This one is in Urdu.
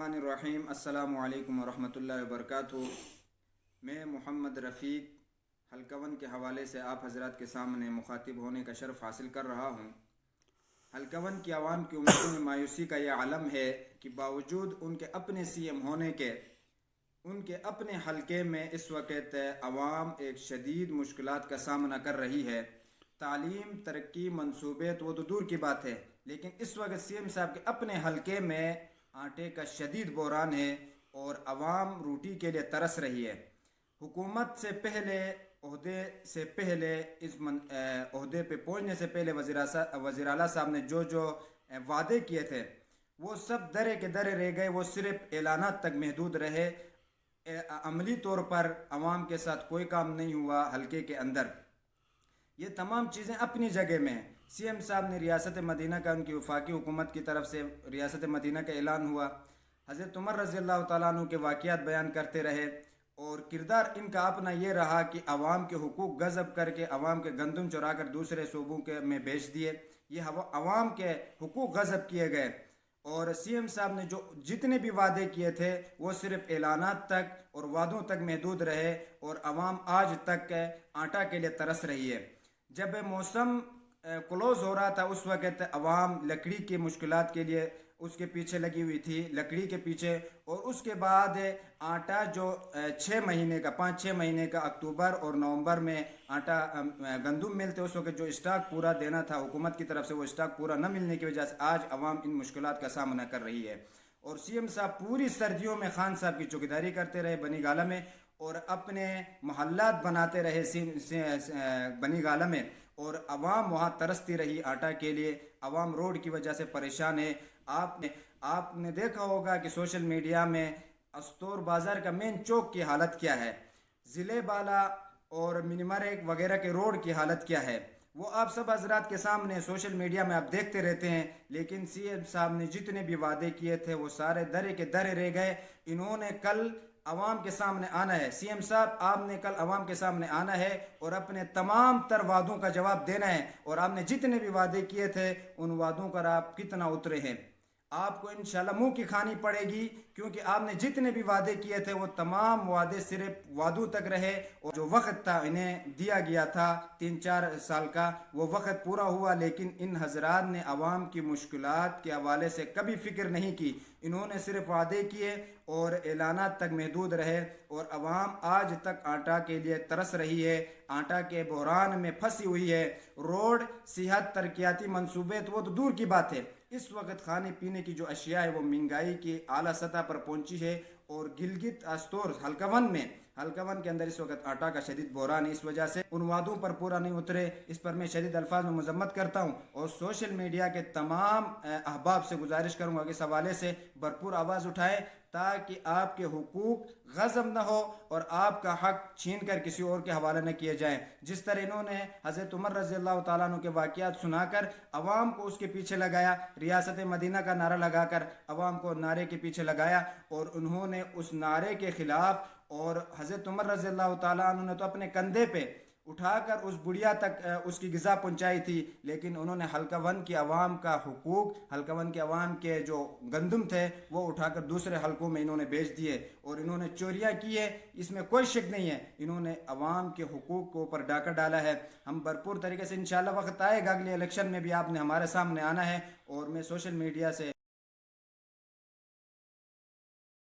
الرحیم السلام علیکم ورحمۃ اللہ وبرکاتہ۔ میں محمد رفیق حلقہ 1 کے حوالے سے آپ حضرات کے سامنے مخاطب ہونے کا شرف حاصل کر رہا ہوں۔ حلقہ 1 کی عوام کی امیدوں میں مایوسی کا یہ عالم ہے کہ باوجود ان کے اپنے سی ایم ہونے کے ان کے اپنے حلقے میں اس وقت عوام ایک شدید مشکلات کا سامنا کر رہی ہے۔ تعلیم، ترقی، منصوبے تو وہ تو دور کی بات ہے، لیکن اس وقت سی ایم صاحب کے اپنے حلقے میں آٹے کا شدید بحران ہے اور عوام روٹی کے لیے ترس رہی ہے۔ حکومت سے پہلے عہدے پہ پہنچنے سے پہلے وزیر اعلیٰ صاحب نے جو وعدے کیے تھے وہ سب درے کے درے رہ گئے، وہ صرف اعلانات تک محدود رہے۔ عملی طور پر عوام کے ساتھ کوئی کام نہیں ہوا حلقے کے اندر۔ یہ تمام چیزیں اپنی جگہ میں ہیں۔ سی ایم صاحب نے ریاست مدینہ کا، ان کی وفاقی حکومت کی طرف سے ریاست مدینہ کا اعلان ہوا۔ حضرت عمر رضی اللہ تعالیٰ عنہ کے واقعات بیان کرتے رہے اور کردار ان کا اپنا یہ رہا کہ عوام کے حقوق غصب کر کے عوام کے گندم چرا کر دوسرے صوبوں میں بیچ دیے۔ یہ عوام کے حقوق غصب کیے گئے اور سی ایم صاحب نے جتنے بھی وعدے کیے تھے وہ صرف اعلانات تک اور وعدوں تک محدود رہے اور عوام آج تک آٹا کے لیے ترس رہی ہے۔ جب موسم کلوز ہو رہا تھا اس وقت عوام لکڑی کی مشکلات کے لیے اس کے پیچھے لگی ہوئی تھی، لکڑی کے پیچھے، اور اس کے بعد آٹا جو 5-6 مہینے کا اکتوبر اور نومبر میں آٹا گندم ملتے، اس وقت جو اسٹاک پورا دینا تھا حکومت کی طرف سے وہ اسٹاک پورا نہ ملنے کی وجہ سے آج عوام ان مشکلات کا سامنا کر رہی ہے۔ اور سی ایم صاحب پوری سردیوں میں خان صاحب کی چوکیداری کرتے رہے بنی گالہ میں اور اپنے محلات بناتے رہے بنی گالہ میں، اور عوام وہاں ترستی رہی آٹا کے لیے۔ عوام روڈ کی وجہ سے پریشان ہے۔ آپ نے دیکھا ہوگا کہ سوشل میڈیا میں استور بازار کا مین چوک کی حالت کیا ہے، ضلع بالا اور منیمرگ وغیرہ کے روڈ کی حالت کیا ہے، وہ آپ سب حضرات کے سامنے سوشل میڈیا میں آپ دیکھتے رہتے ہیں۔ لیکن سی ایم صاحب نے جتنے بھی وعدے کیے تھے وہ سارے درے کے درے رہ گئے۔ انہوں نے کل عوام کے سامنے آنا ہے، سی ایم صاحب آپ نے کل عوام کے سامنے آنا ہے اور اپنے تمام تر وعدوں کا جواب دینا ہے، اور آپ نے جتنے بھی وعدے کیے تھے ان وعدوں پر آپ کتنا اترے ہیں۔ آپ کو انشاءاللہ منہ کی کھانی پڑے گی، کیونکہ آپ نے جتنے بھی وعدے کیے تھے وہ تمام وعدے صرف وعدوں تک رہے، اور جو وقت تھا انہیں دیا گیا تھا 3-4 سال کا وہ وقت پورا ہوا، لیکن ان حضرات نے عوام کی مشکلات کے حوالے سے کبھی فکر نہیں کی۔ انہوں نے صرف وعدے کیے اور اعلانات تک محدود رہے، اور عوام آج تک آٹا کے لیے ترس رہی ہے، آٹا کے بحران میں پھنسی ہوئی ہے۔ روڈ، صحت، ترقیاتی منصوبے تو وہ تو دور کی بات ہے، اس وقت کھانے پینے کی جو اشیاء ہے وہ مہنگائی کی اعلیٰ سطح پر پہنچی ہے، اور گلگت استور حلقہ 1 کے اندر اس وقت آٹا کا شدید بحران ہے۔ اس وجہ سے ان وعدوں پر پورا نہیں اترے، اس پر میں شدید الفاظ میں مذمت کرتا ہوں، اور سوشل میڈیا کے تمام احباب سے گزارش کروں گا کہ اس حوالے سے بھرپور آواز اٹھائے تاکہ آپ کے حقوق غصب نہ ہو اور آپ کا حق چھین کر کسی اور کے حوالے نہ کیے جائیں۔ جس طرح انہوں نے حضرت عمر رضی اللہ تعالیٰ عنہ کے واقعات سنا کر عوام کو اس کے پیچھے لگایا، ریاست مدینہ کا نعرہ لگا کر عوام کو نعرے کے پیچھے لگایا، اور انہوں نے اس نعرے کے خلاف، اور حضرت عمر رضی اللہ تعالیٰ عنہ نے تو اپنے کندھے پہ اٹھا کر اس بڑھیا تک اس کی غذا پہنچائی تھی، لیکن انہوں نے حلقہ 1 کی عوام کا حقوق، حلقہ 1 کے عوام کے جو گندم تھے وہ اٹھا کر دوسرے حلقوں میں انہوں نے بیچ دیے، اور انہوں نے چوریاں کی ہے، اس میں کوئی شک نہیں ہے۔ انہوں نے عوام کے حقوق کو اوپر ڈاکہ ڈالا ہے۔ ہم بھرپور طریقے سے انشاءاللہ وقت آئے گا اگلے الیکشن میں بھی آپ نے ہمارے سامنے آنا ہے، اور میں سوشل میڈیا سے